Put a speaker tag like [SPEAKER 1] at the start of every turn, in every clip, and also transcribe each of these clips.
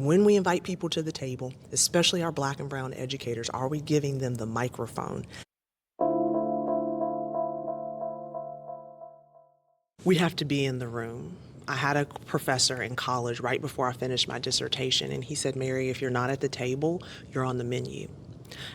[SPEAKER 1] When we invite people to the table, especially our Black and brown educators, are we giving them the microphone? We have to be in the room. I had a professor in college right before I finished my dissertation, and he said, Mary, if you're not at the table, you're on the menu.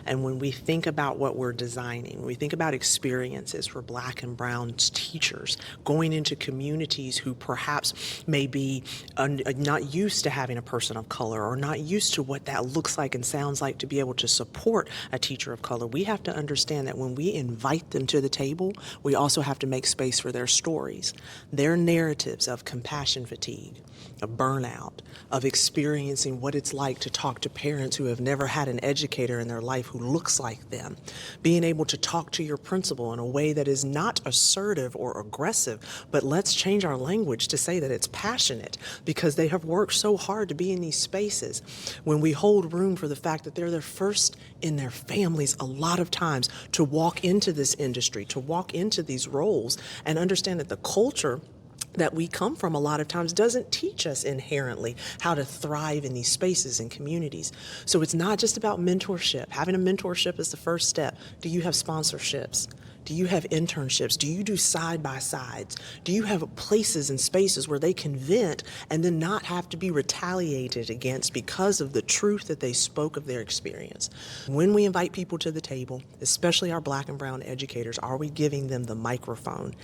[SPEAKER 1] And when we think about what we're designing, when we think about experiences for Black and brown teachers going into communities who perhaps may be not used to having a person of color or not used to what that looks like and sounds like to be able to support a teacher of color, we have to understand that when we invite them to the table, we also have to make space for their stories, their narratives of compassion fatigue, of burnout, of experiencing what it's like to talk to parents who have never had an educator in their life who looks like them, being able to talk to your principal in a way that is not assertive or aggressive, but let's change our language to say that it's passionate because they have worked so hard to be in these spaces. When we hold room for the fact that they're the first in their families a lot of times to walk into this industry, to walk into these roles and understand that the culture that we come from a lot of times doesn't teach us inherently how to thrive in these spaces and communities. So it's not just about mentorship. Having a mentorship is the first step. Do you have sponsorships? Do you have internships? Do you do side-by-sides? Do you have places and spaces where they can vent and then not have to be retaliated against because of the truth that they spoke of their experience? When we invite people to the table, especially our Black and brown educators, are we giving them the microphone?